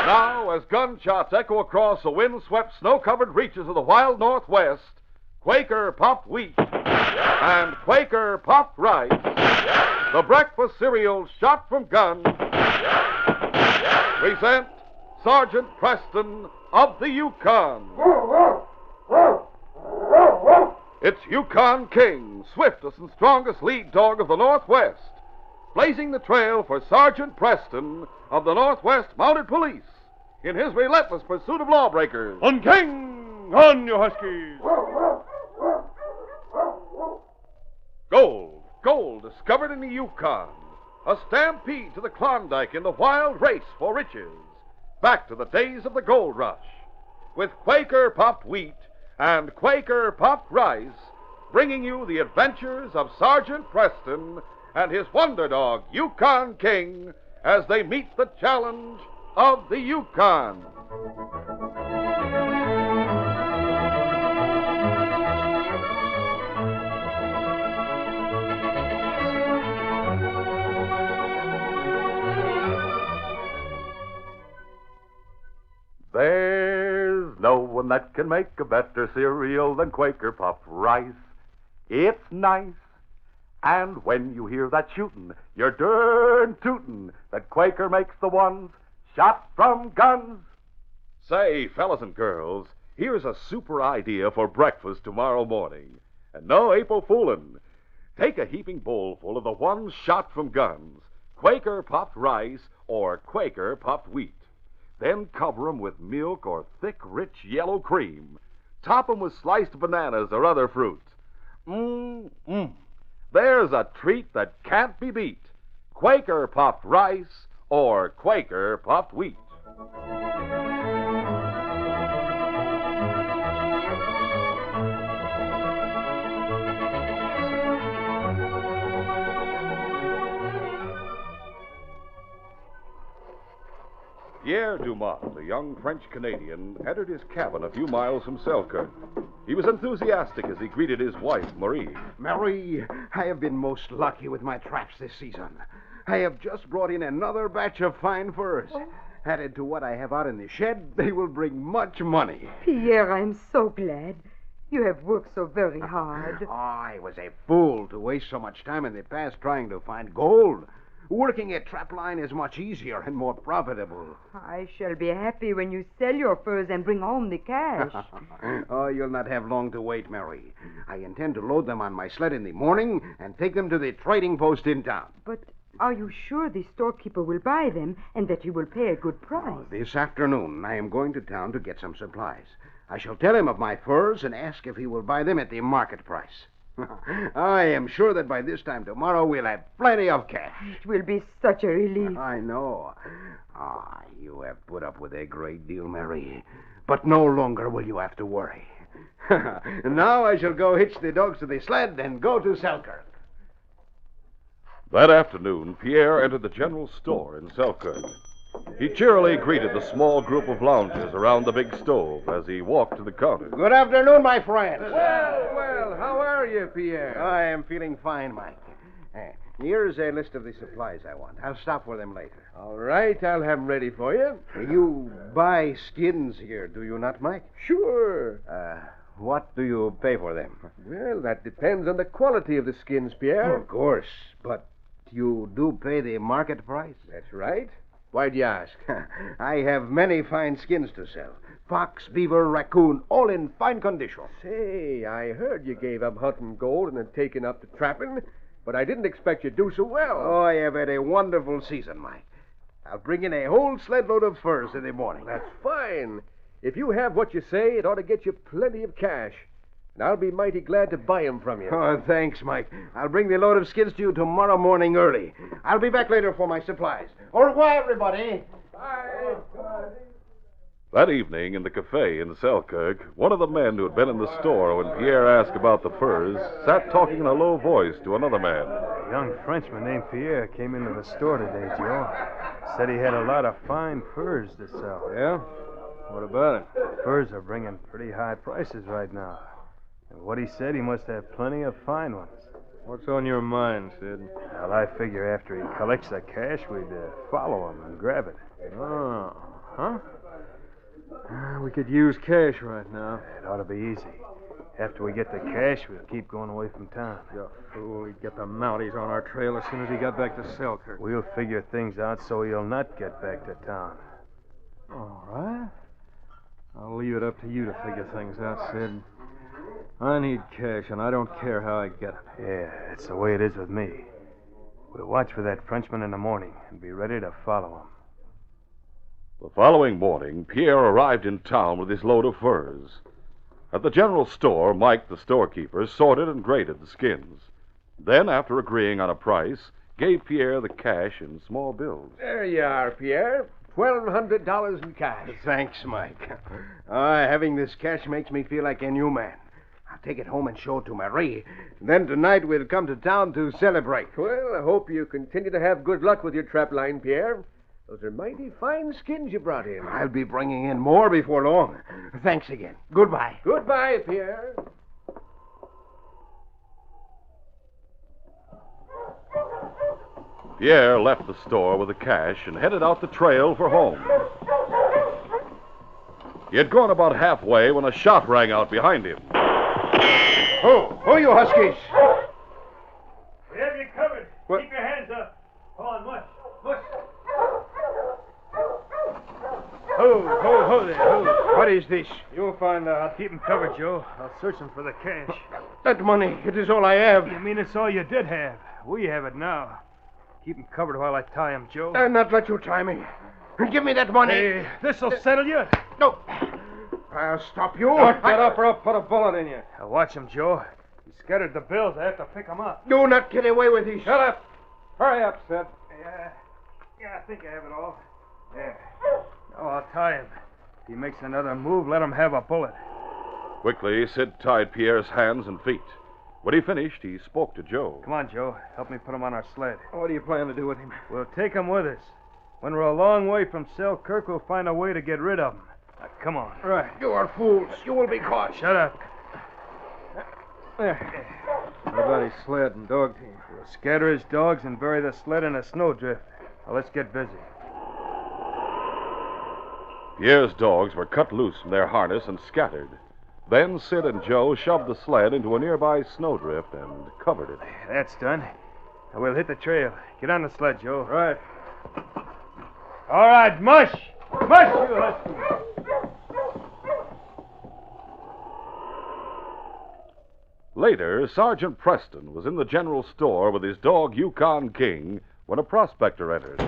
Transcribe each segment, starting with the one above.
Now, as gunshots echo across the wind-swept, snow-covered reaches of the wild Northwest, Quaker Puffed Wheat and Quaker Puffed Rice, the breakfast cereal shot from guns, present Sergeant Preston of the Yukon. It's Yukon King, swiftest and strongest lead dog of the Northwest, blazing the trail for Sergeant Preston of the Northwest Mounted Police in his relentless pursuit of lawbreakers. On King! On, you huskies! Gold discovered in the Yukon. A stampede to the Klondike in the wild race for riches. Back to the days of the gold rush. With Quaker Puffed Wheat and Quaker Puffed Rice, bringing you the adventures of Sergeant Preston and his wonder dog, Yukon King, as they meet the challenge of the Yukon. There's no one that can make a better cereal than Quaker Puffed Rice. It's nice. And when you hear that shootin', you're darn tootin' that Quaker makes the ones shot from guns. Say, fellas and girls, here's a super idea for breakfast tomorrow morning. And no April foolin'. Take a heaping bowl full of the ones shot from guns, Quaker Puffed Rice or Quaker Puffed Wheat. Then cover 'em with milk or thick, rich yellow cream. Top 'em with sliced bananas or other fruit. There's a treat that can't be beat. Quaker Puffed Rice or Quaker Puffed Wheat. Pierre Dumont, a young French-Canadian, entered his cabin a few miles from Selkirk. He was enthusiastic as he greeted his wife, Marie. Marie, I have been most lucky with my traps this season. I have just brought in another batch of fine furs. Added to what I have out in the shed, they will bring much money. Pierre, I'm so glad. You have worked so very hard. I was a fool to waste so much time in the past trying to find gold. Working a trap line is much easier and more profitable. I shall be happy when you sell your furs and bring home the cash. Oh, you'll not have long to wait, Mary. I intend to load them on my sled in the morning and take them to the trading post in town. But are you sure the storekeeper will buy them and that he will pay a good price? Oh, this afternoon, I am going to town to get some supplies. I shall tell him of my furs and ask if he will buy them at the market price. I am sure that by this time tomorrow we'll have plenty of cash. It will be such a relief. I know. You have put up with a great deal, Mary. But no longer will you have to worry. Now I shall go hitch the dogs to the sled and go to Selkirk. That afternoon, Pierre entered the general store in Selkirk. He cheerily greeted the small group of loungers around the big stove as he walked to the counter. Good afternoon, my friend. Well, how are you, Pierre? I am feeling fine, Mike. Here's a list of the supplies I want. I'll stop for them later. All right, I'll have them ready for you. You buy skins here, do you not, Mike? Sure. What do you pay for them? Well, that depends on the quality of the skins, Pierre. Of course, but you do pay the market price? That's right. Why'd you ask? I have many fine skins to sell. Fox, beaver, raccoon, all in fine condition. Say, I heard you gave up hunting gold and had taken up to trapping, but I didn't expect you'd do so well. Oh, I have had a wonderful season, Mike. I'll bring in a whole sled load of furs in the morning. That's fine. If you have what you say, it ought to get you plenty of cash. And I'll be mighty glad to buy 'em from you. Oh, thanks, Mike. I'll bring the load of skins to you tomorrow morning early. I'll be back later for my supplies. Au revoir, everybody. Bye. That evening in the cafe in Selkirk, one of the men who had been in the store when Pierre asked about the furs sat talking in a low voice to another man. A young Frenchman named Pierre came into the store today, Joe. Said he had a lot of fine furs to sell. Yeah? What about it? Furs are bringing pretty high prices right now. And what he said, he must have plenty of fine ones. What's on your mind, Sid? Well, I figure after he collects the cash, we'd follow him and grab it. Oh. Huh? We could use cash right now. It ought to be easy. After we get the cash, we'll keep going away from town. You fool, he'd get the Mounties on our trail as soon as he got back to Selkirk. We'll figure things out so he'll not get back to town. All right. I'll leave it up to you to figure things out, Sid. I need cash, and I don't care how I get it. Yeah, that's the way it is with me. We'll watch for that Frenchman in the morning and be ready to follow him. The following morning, Pierre arrived in town with his load of furs. At the general store, Mike, the storekeeper, sorted and graded the skins. Then, after agreeing on a price, gave Pierre the cash in small bills. There you are, Pierre. $1,200 in cash. Thanks, Mike. Having this cash makes me feel like a new man. I'll take it home and show it to Marie. Then tonight we'll come to town to celebrate. Well, I hope you continue to have good luck with your trap line, Pierre. Those are mighty fine skins you brought in. I'll be bringing in more before long. Thanks again. Goodbye. Goodbye, Pierre. Pierre left the store with the cash and headed out the trail for home. He had gone about halfway when a shot rang out behind him. Who you huskies? We have you covered. What? Keep your hands up. Come on, mush. Mush. Ho there, ho. What is this? You'll find out. I'll keep him covered, Joe. I'll search him for the cash. That money, it is all I have. You mean it's all you did have? We have it now. Keep him covered while I tie him, Joe. I'll not let you tie me. Give me that money. Hey, this'll settle you. No. I'll stop you. Get up or I'll put a bullet in you. Now watch him, Joe. He scattered the bills. I have to pick them up. Do not get away with these. Shut up. Hurry up, Sid. Yeah, I think I have it all. There. Now I'll tie him. If he makes another move, let him have a bullet. Quickly, Sid tied Pierre's hands and feet. When he finished, he spoke to Joe. Come on, Joe. Help me put him on our sled. What do you plan to do with him? We'll take him with us. When we're a long way from Selkirk, we'll find a way to get rid of him. Now, come on. Right. You are fools. You will be caught. Shut up. There. What about his sled and dog team? We'll scatter his dogs and bury the sled in a snowdrift. Now, let's get busy. Pierre's dogs were cut loose from their harness and scattered. Then Sid and Joe shoved the sled into a nearby snowdrift and covered it. That's done. Now we'll hit the trail. Get on the sled, Joe. Right. All right, mush! Mush, you husky! Later, Sergeant Preston was in the general store with his dog Yukon King when a prospector entered.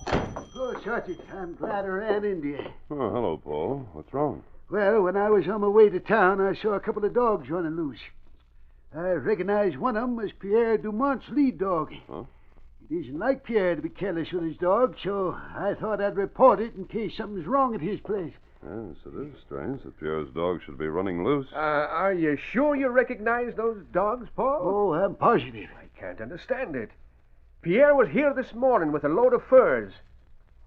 Oh, Sergeant, I'm glad I ran into you. Oh, hello, Paul. What's wrong? Well, when I was on my way to town, I saw a couple of dogs running loose. I recognized one of them as Pierre Dumont's lead dog. Huh? It isn't like Pierre to be careless with his dog, so I thought I'd report it in case something's wrong at his place. Yes, it is strange that Pierre's dog should be running loose. Are you sure you recognize those dogs, Paul? Oh, I'm positive. I can't understand it. Pierre was here this morning with a load of furs.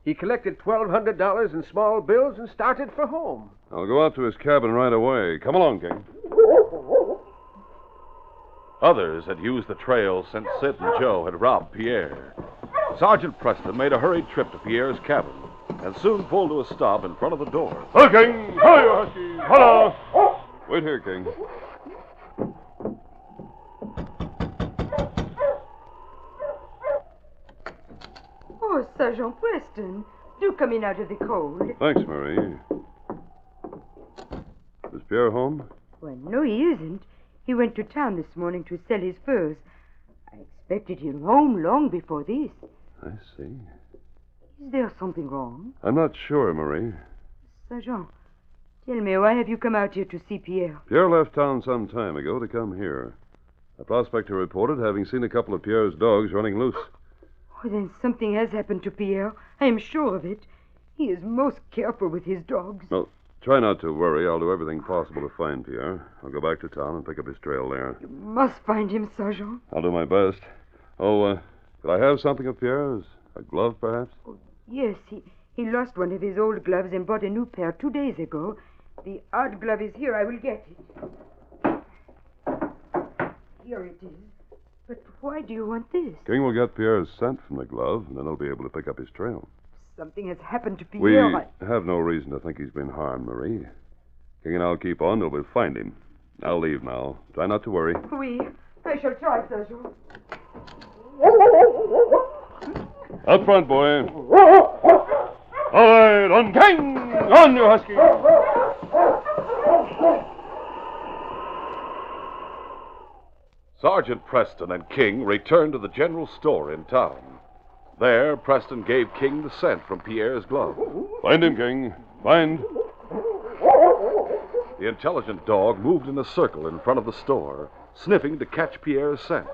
He collected $1,200 in small bills and started for home. I'll go out to his cabin right away. Come along, King. Others had used the trail since Sid and Joe had robbed Pierre. Sergeant Preston made a hurried trip to Pierre's cabin and soon pulled to a stop in front of the door. Hey, King! Hi, you husky! Hello! Wait here, King. Oh, Sergeant Preston, do come in out of the cold. Thanks, Marie. Is Pierre home? Well, no, he isn't. He went to town this morning to sell his furs. I expected him home long before this. I see. Is there something wrong? I'm not sure, Marie. Sergeant, tell me, why have you come out here to see Pierre? Pierre left town some time ago to come here. A prospector reported having seen a couple of Pierre's dogs running loose. Oh, then something has happened to Pierre. I am sure of it. He is most careful with his dogs. Well, try not to worry. I'll do everything possible to find Pierre. I'll go back to town and pick up his trail there. You must find him, Sergeant. I'll do my best. Oh, could I have something of Pierre's? A glove, perhaps? Oh, yes, he lost one of his old gloves and bought a new pair 2 days ago. The odd glove is here. I will get it. Here it is. But why do you want this? King will get Pierre's scent from the glove, and then he'll be able to pick up his trail. Something has happened to We Pierre. have no reason to think he's been harmed, Marie. King and I'll keep on till we find him. I'll leave now. Try not to worry. Oui. I shall try, Sergeant. Out front, boy. All right, on King! On, you husky! Sergeant Preston and King returned to the general store in town. There, Preston gave King the scent from Pierre's glove. Find him, King. Find. The intelligent dog moved in a circle in front of the store, sniffing to catch Pierre's scent.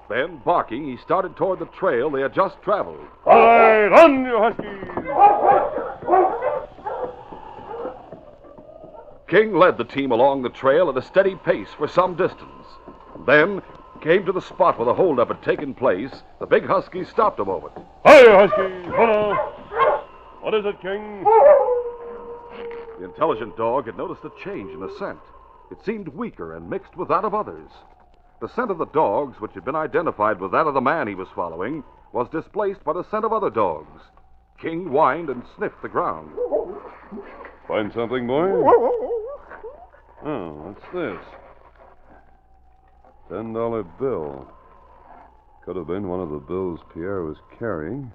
Then, barking, he started toward the trail they had just traveled. All right, on, you huskies! King led the team along the trail at a steady pace for some distance. Then came to the spot where the holdup had taken place. The big husky stopped a moment. Hi, you huskies! Hold on. What is it, King? The intelligent dog had noticed a change in the scent. It seemed weaker and mixed with that of others. The scent of the dogs, which had been identified with that of the man he was following, was displaced by the scent of other dogs. King whined and sniffed the ground. Find something, boy? Oh, what's this? $10 bill. Could have been one of the bills Pierre was carrying.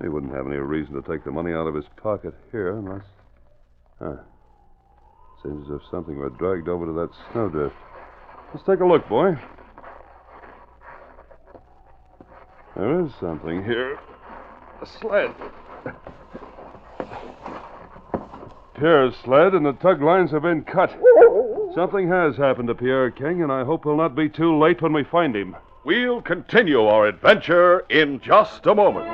He wouldn't have any reason to take the money out of his pocket here unless... Seems as if something were dragged over to that snowdrift. Let's take a look, boy. There is something here. A sled. Pierre's sled and the tug lines have been cut. Something has happened to Pierre, King, and I hope we'll not be too late when we find him. We'll continue our adventure in just a moment.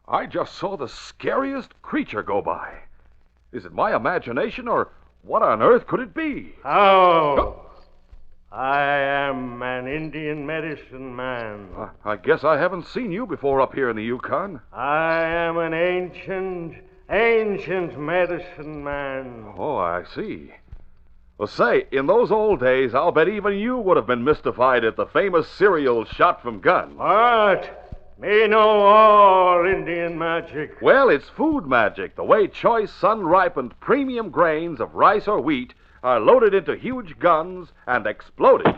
I just saw the scariest creature go by. Is it my imagination, or what on earth could it be? Oh, I am an Indian medicine man. I guess I haven't seen you before up here in the Yukon. I am an ancient medicine man. Oh, I see. Well, say, in those old days, I'll bet even you would have been mystified at the famous cereal shot from gun. What? Me know all Indian magic. Well, it's food magic, the way choice sun-ripened premium grains of rice or wheat are loaded into huge guns and exploded. And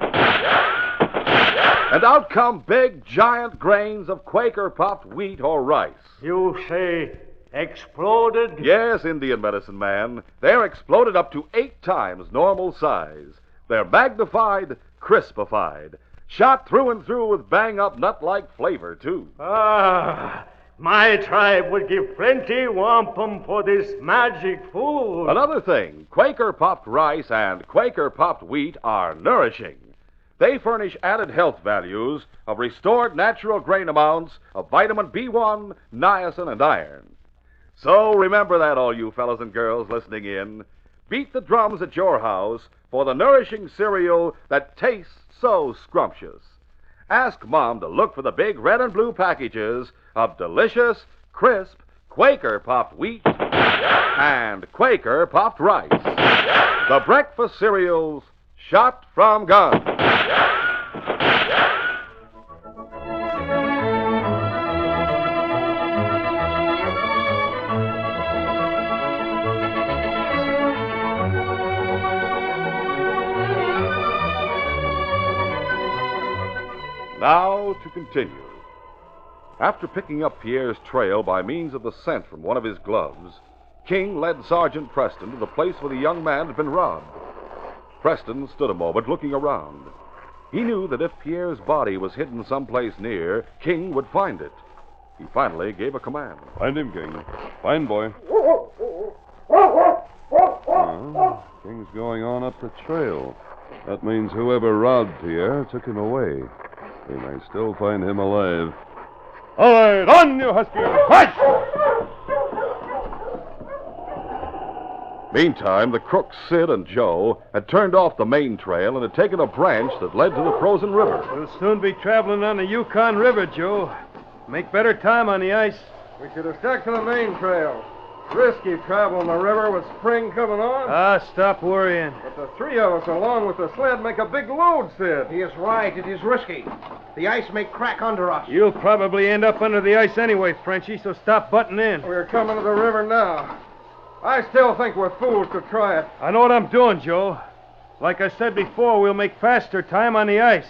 out come big, giant grains of Quaker-popped wheat or rice. You say exploded? Yes, Indian medicine man. They're exploded up to 8 times normal size. They're magnified, crispified. Shot through and through with bang-up nut-like flavor, too. Ah, my tribe would give plenty wampum for this magic food. Another thing, Quaker-popped rice and Quaker-popped wheat are nourishing. They furnish added health values of restored natural grain amounts of vitamin B1, niacin, and iron. So remember that, all you fellas and girls listening in. Beat the drums at your house for the nourishing cereal that tastes so scrumptious. Ask Mom to look for the big red and blue packages of delicious, crisp, Quaker-popped wheat and Quaker-popped rice. The breakfast cereals shot from guns. Now to continue. After picking up Pierre's trail by means of the scent from one of his gloves, King led Sergeant Preston to the place where the young man had been robbed. Preston stood a moment looking around. He knew that if Pierre's body was hidden someplace near, King would find it. He finally gave a command. Find him, King. Find, boy. King's going on up the trail. That means whoever robbed Pierre took him away. We may still find him alive. All right, on, you husky! Fight! Meantime, the crooks Sid and Joe had turned off the main trail and had taken a branch that led to the frozen river. We'll soon be traveling on the Yukon River, Joe. Make better time on the ice. We should have stuck to the main trail. Risky traveling the river with spring coming on. Ah, stop worrying. But the three of us along with the sled make a big load, Sid. He is right. It is risky. The ice may crack under us. You'll probably end up under the ice anyway, Frenchie, so stop butting in. We're coming to the river now. I still think we're fools to try it. I know what I'm doing, Joe. Like I said before, we'll make faster time on the ice.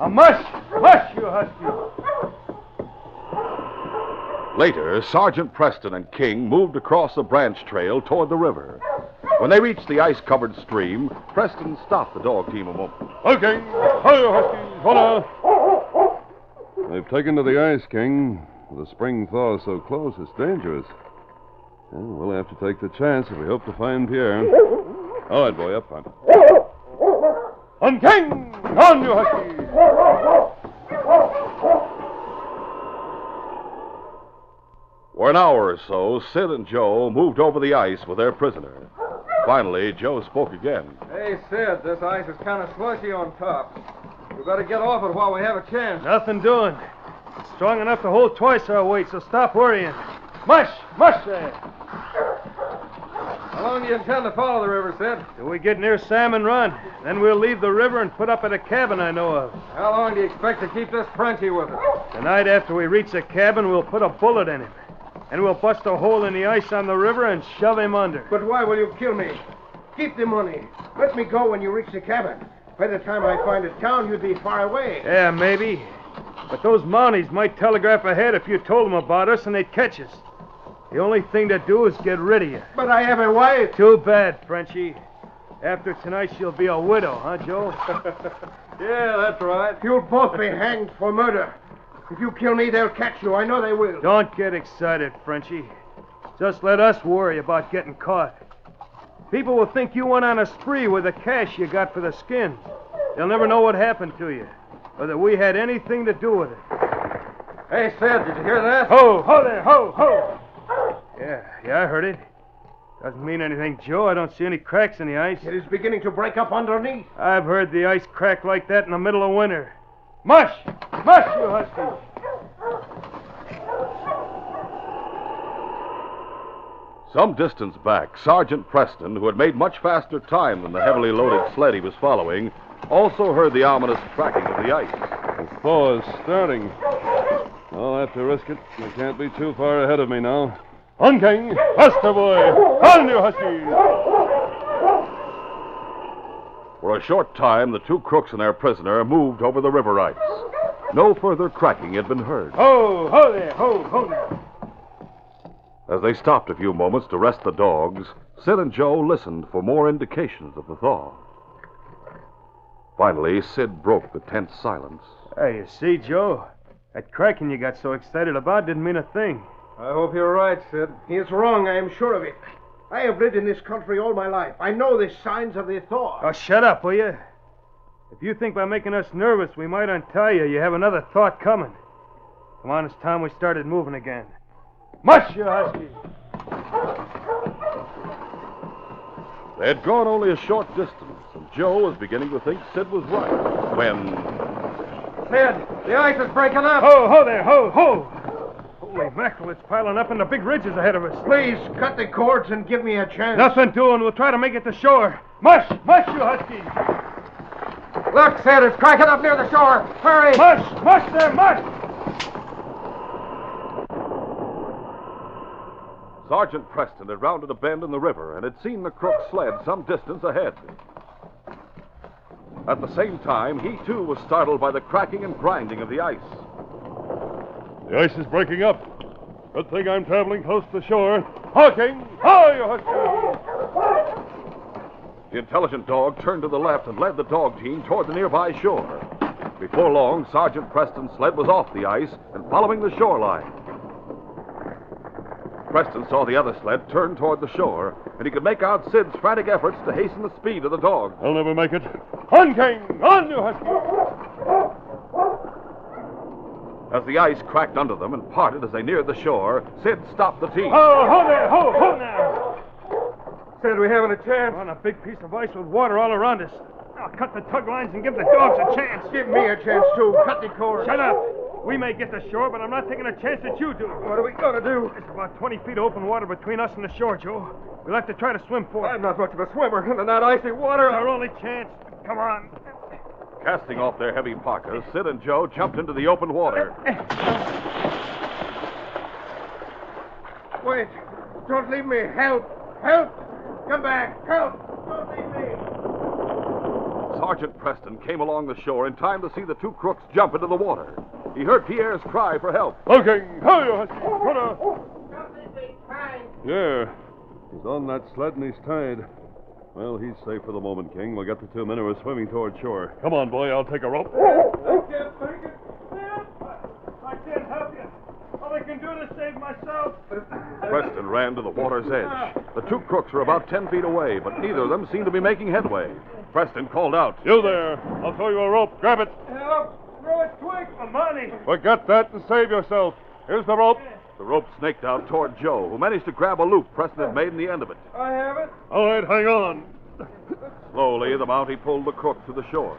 A mush! Mush, you husky! Later, Sergeant Preston and King moved across the branch trail toward the river. When they reached the ice-covered stream, Preston stopped the dog team a moment. Okay. Hi, Huskies. Hold on. They've taken to the ice, King. With the spring thaw so close, it's dangerous. Well, we'll have to take the chance if we hope to find Pierre. All right, boy, up front. On, King! On, you Huskies! For an hour or so, Sid and Joe moved over the ice with their prisoner. Finally, Joe spoke again. Hey, Sid, this ice is kind of slushy on top. We better get off it while we have a chance. Nothing doing. It's strong enough to hold twice our weight, so stop worrying. Mush! Mush there! How long do you intend to follow the river, Sid? Till we get near Salmon Run. Then we'll leave the river and put up at a cabin I know of. How long do you expect to keep this Frenchie with us? The night after we reach the cabin, we'll put a bullet in him. And we'll bust a hole in the ice on the river and shove him under. But why will you kill me? Keep the money. Let me go when you reach the cabin. By the time I find a town, you'd be far away. Yeah, maybe. But those Mounties might telegraph ahead if you told them about us and they'd catch us. The only thing to do is get rid of you. But I have a wife. Too bad, Frenchie. After tonight, she'll be a widow, huh, Joe? Yeah, that's right. You'll both be hanged for murder. If you kill me, they'll catch you. I know they will. Don't get excited, Frenchie. Just let us worry about getting caught. People will think you went on a spree with the cash you got for the skins. They'll never know what happened to you, or that we had anything to do with it. Hey, Sid, did you hear that? Ho! Ho there! Ho! Ho! Yeah, I heard it. Doesn't mean anything, Joe. I don't see any cracks in the ice. It is beginning to break up underneath. I've heard the ice crack like that in the middle of winter. Mush! Mush, you huskies! Some distance back, Sergeant Preston, who had made much faster time than the heavily loaded sled he was following, also heard the ominous cracking of the ice. The thaw is starting. I'll have to risk it. You can't be too far ahead of me now. On, King! Faster, boy! On, you Huskies! For a short time, the two crooks and their prisoner moved over the river ice. No further cracking had been heard. Ho! Ho there! Ho! Ho there! As they stopped a few moments to rest the dogs, Sid and Joe listened for more indications of the thaw. Finally, Sid broke the tense silence. Hey, you see, Joe? That cracking you got so excited about didn't mean a thing. I hope you're right, Sid. He is wrong, I am sure of it. I have lived in this country all my life. I know the signs of the thaw. Oh, shut up, will you? If you think by making us nervous we might untie you, you have another thought coming. Come on, it's time we started moving again. Mush, you huskies! They had gone only a short distance, and Joe was beginning to think Sid was right, when... Sid, the ice is breaking up. Ho! Ho there! Ho! Ho! Holy mackerel, it's piling up in the big ridges ahead of us. Please, cut the cords and give me a chance. Nothing doing. We'll try to make it to shore. Mush! Mush, you huskies! Look, Sid, it's cracking up near the shore. Hurry! Mush! Mush there! Mush! Sergeant Preston had rounded a bend in the river and had seen the crook's sled some distance ahead. At the same time, he too was startled by the cracking and grinding of the ice. The ice is breaking up. Good thing I'm traveling close to shore. Hawking! Hi, you Huskies! The intelligent dog turned to the left and led the dog team toward the nearby shore. Before long, Sergeant Preston's sled was off the ice and following the shoreline. Preston saw the other sled turn toward the shore, and he could make out Sid's frantic efforts to hasten the speed of the dog. I'll never make it. On, King! On, you Huskies! As the ice cracked under them and parted as they neared the shore, Sid stopped the team. Ho! Ho there! Ho! Ho now! Said we haven't a chance. We're on a big piece of ice with water all around us. Now cut the tug lines and give the dogs a chance. Give me a chance, too. Cut the cord. Shut up. We may get to shore, but I'm not taking a chance that you do. What are we going to do? There's about 20 feet of open water between us and the shore, Joe. We'll have to try to swim for it. I'm not much of a swimmer, and in that icy water... It's our only chance. Come on. Casting off their heavy parkas, Sid and Joe jumped into the open water. Wait. Don't leave me. Help. Help. Come back. Help. Don't leave me. Sergeant Preston came along the shore in time to see the two crooks jump into the water. He heard Pierre's cry for help. Okay. Yeah. He's on that sled and he's tied. Well, he's safe for the moment, King. We'll get the two men who are swimming toward shore. Come on, boy. I'll take a rope. I can't take it. I can't help you. All I can do is save myself. Preston ran to the water's edge. The two crooks were about 10 feet away, but neither of them seemed to be making headway. Preston called out. You there. I'll throw you a rope. Grab it. Help! Throw it quick! For money! Forget that and save yourself. Here's the rope. The rope snaked out toward Joe, who managed to grab a loop Preston had made in the end of it. I have it. All right, hang on. Slowly, the Mountie pulled the crook to the shore.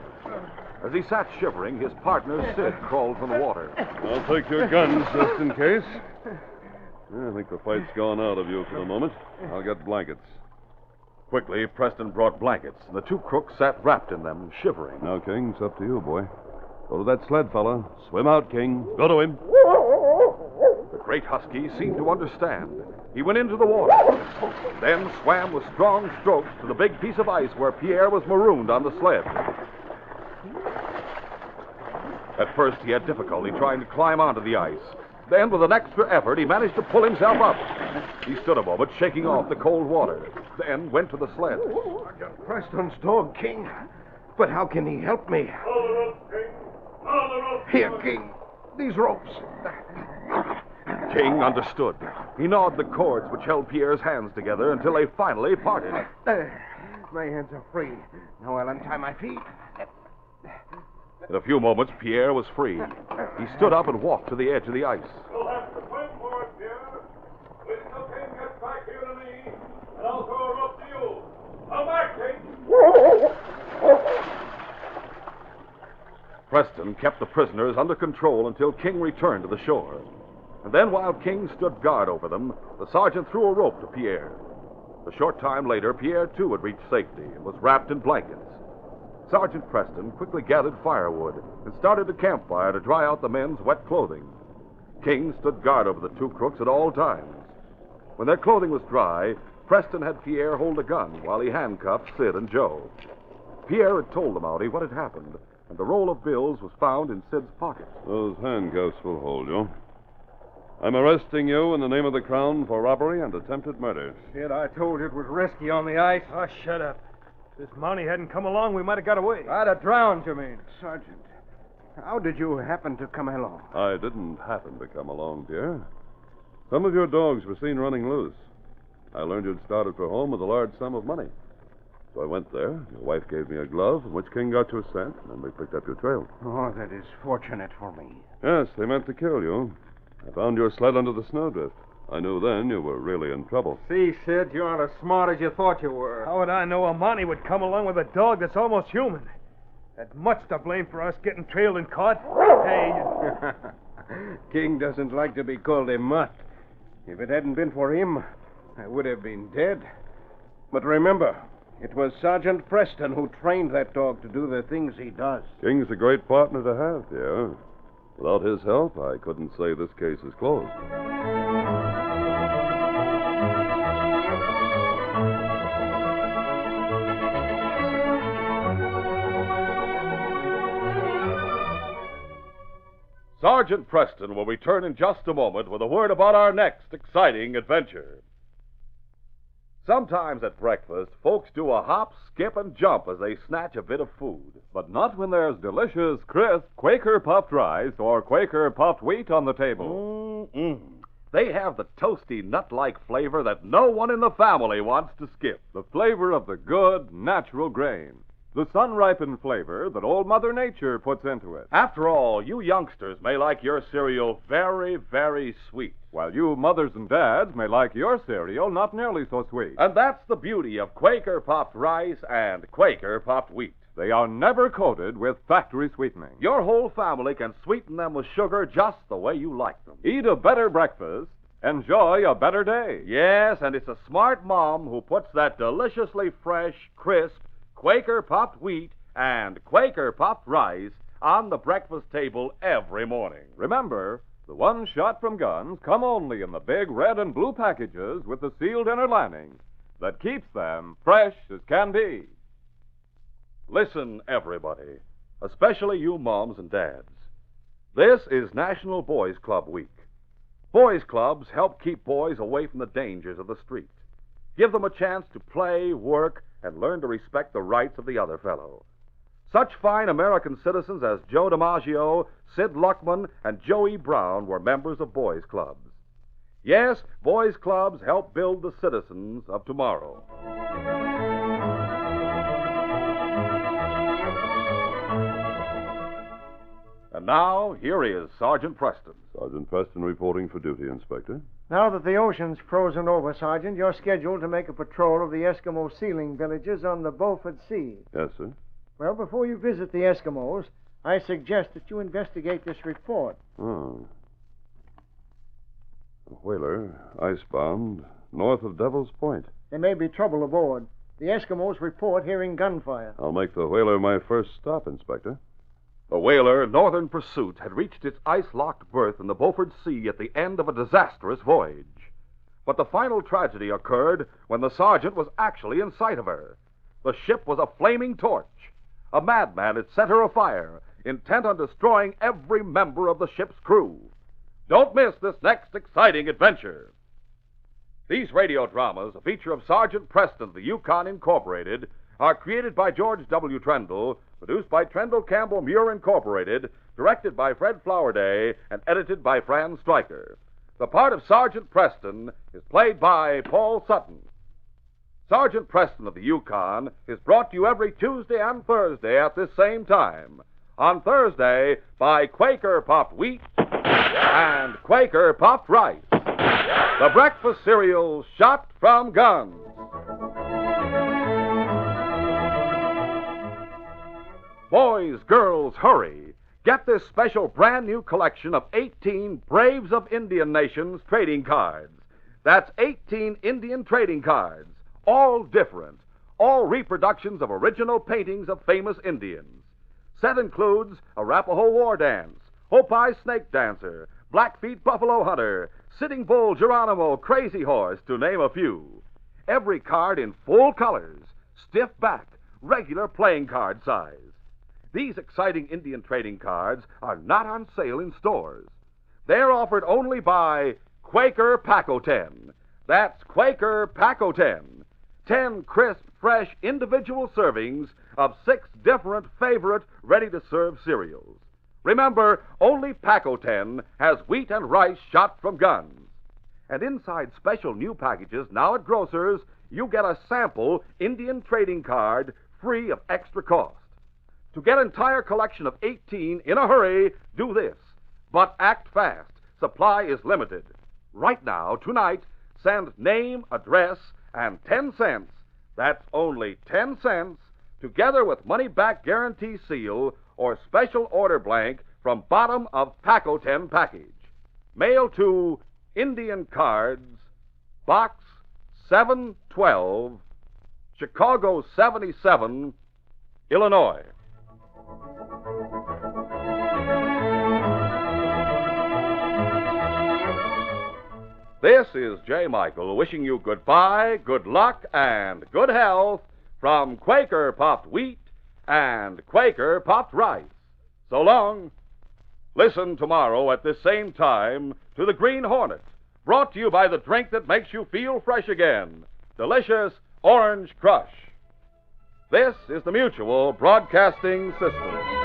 As he sat shivering, his partner, Sid, crawled from the water. I'll take your guns just in case. I think the fight's gone out of you for the moment. I'll get blankets. Quickly, Preston brought blankets, and the two crooks sat wrapped in them, shivering. Now, King, it's up to you, boy. Go to that sled, fella. Swim out, King. Go to him. The great husky seemed to understand. He went into the water, then swam with strong strokes to the big piece of ice where Pierre was marooned on the sled. At first, he had difficulty trying to climb onto the ice. Then, with an extra effort, he managed to pull himself up. He stood a moment, shaking off the cold water, then went to the sled. Sergeant Preston's dog, King. But how can he help me? All the ropes, King. All the ropes. Here, King. These ropes. King understood. He gnawed the cords which held Pierre's hands together until they finally parted. My hands are free. Now I'll untie my feet. In a few moments, Pierre was free. He stood up and walked to the edge of the ice. You'll have to swim for it, Pierre. Wait till King gets back here to me, and I'll throw a rope to you. Come back, King. Preston kept the prisoners under control until King returned to the shore. And then, while King stood guard over them, the sergeant threw a rope to Pierre. A short time later, Pierre, too, had reached safety and was wrapped in blankets. Sergeant Preston quickly gathered firewood and started a campfire to dry out the men's wet clothing. King stood guard over the two crooks at all times. When their clothing was dry, Preston had Pierre hold a gun while he handcuffed Sid and Joe. Pierre had told the Mountie what had happened, and the roll of bills was found in Sid's pocket. Those handcuffs will hold you. I'm arresting you in the name of the Crown for robbery and attempted murder. Sid, I told you it was risky on the ice. Oh, shut up. If this Mountie hadn't come along, we might have got away. I'd have drowned, you mean? Sergeant, how did you happen to come along? I didn't happen to come along, Pierre. Some of your dogs were seen running loose. I learned you'd started for home with a large sum of money. So I went there. Your wife gave me a glove, in which King got your scent, and then we picked up your trail. Oh, that is fortunate for me. Yes, they meant to kill you. I found your sled under the snowdrift. I knew then you were really in trouble. See, Sid, you aren't as smart as you thought you were. How would I know a Mountie would come along with a dog that's almost human? Had much to blame for us getting trailed and caught. Hey, King doesn't like to be called a mutt. If it hadn't been for him, I would have been dead. But remember, it was Sergeant Preston who trained that dog to do the things he does. King's a great partner to have, Pierre. Without his help, I couldn't say this case is closed. Sergeant Preston will return in just a moment with a word about our next exciting adventure. Sometimes at breakfast, folks do a hop, skip, and jump as they snatch a bit of food. But not when there's delicious, crisp Quaker puffed rice or Quaker puffed wheat on the table. They have the toasty, nut-like flavor that no one in the family wants to skip. The flavor of the good, natural grain. the sun-ripened flavor that old Mother Nature puts into it. After all, you youngsters may like your cereal very, very sweet. While you mothers and dads may like your cereal not nearly so sweet. And that's the beauty of Quaker Puffed Rice and Quaker Puffed Wheat. They are never coated with factory sweetening. Your whole family can sweeten them with sugar just the way you like them. Eat a better breakfast. Enjoy a better day. Yes, and it's a smart mom who puts that deliciously fresh, crisp Quaker Puffed Wheat and Quaker Puffed Rice on the breakfast table every morning. Remember, the ones shot from guns come only in the big red and blue packages with the sealed inner lining that keeps them fresh as can be. Listen, everybody, especially you moms and dads. This is National Boys Club Week. Boys clubs help keep boys away from the dangers of the street. Give them a chance to play, work, and learn to respect the rights of the other fellow. Such fine American citizens as Joe DiMaggio, Sid Luckman, and Joey Brown were members of boys clubs. Yes, boys clubs help build the citizens of tomorrow. And now, here is Sergeant Preston. Sergeant Preston reporting for duty, Inspector. Now that the ocean's frozen over, Sergeant, you're scheduled to make a patrol of the Eskimo sealing villages on the Beaufort Sea. Yes, sir. Well, before you visit the Eskimos, I suggest that you investigate this report. Oh. A whaler, icebound, north of Devil's Point. There may be trouble aboard. The Eskimos report hearing gunfire. I'll make the whaler my first stop, Inspector. The whaler Northern Pursuit had reached its ice-locked berth in the Beaufort Sea at the end of a disastrous voyage. But the final tragedy occurred when the sergeant was actually in sight of her. The ship was a flaming torch. A madman had set her afire, intent on destroying every member of the ship's crew. Don't miss this next exciting adventure. These radio dramas, a feature of Sergeant Preston of the Yukon Incorporated, are created by George W. Trendle, produced by Trendle Campbell Muir Incorporated, directed by Fred Flowerday, and edited by Fran Stryker. The part of Sergeant Preston is played by Paul Sutton. Sergeant Preston of the Yukon is brought to you every Tuesday and Thursday at this same time. On Thursday, by Quaker Puffed Wheat and Quaker Puffed Rice, the breakfast cereal shot from guns. Boys, girls, hurry. Get this special brand new collection of 18 Braves of Indian Nations trading cards. That's 18 Indian trading cards, all different, all reproductions of original paintings of famous Indians. Set includes Arapaho War Dance, Hopi Snake Dancer, Blackfeet Buffalo Hunter, Sitting Bull Geronimo Crazy Horse, to name a few. Every card in full colors, stiff back, regular playing card size. These exciting Indian trading cards are not on sale in stores. They're offered only by Quaker Pack-O-10. That's Quaker Pack-O-10. 10 crisp, fresh, individual servings of 6 different favorite ready-to-serve cereals. Remember, only Pack-O-10 has wheat and rice shot from guns. And inside special new packages now at grocers, you get a sample Indian trading card free of extra cost. To get entire collection of 18 in a hurry, do this. But act fast. Supply is limited. Right now, tonight, send name, address, and 10 cents. That's only 10 cents, together with money-back guarantee seal or special order blank from bottom of Pack-O-10 package. Mail to Indian Cards, Box 712, Chicago 77, Illinois. This is J. Michael wishing you goodbye, good luck, and good health from Quaker Puffed Wheat and Quaker Puffed Rice. So long. Listen tomorrow at this same time to the Green Hornet, brought to you by the drink that makes you feel fresh again, delicious Orange Crush. This is the Mutual Broadcasting System.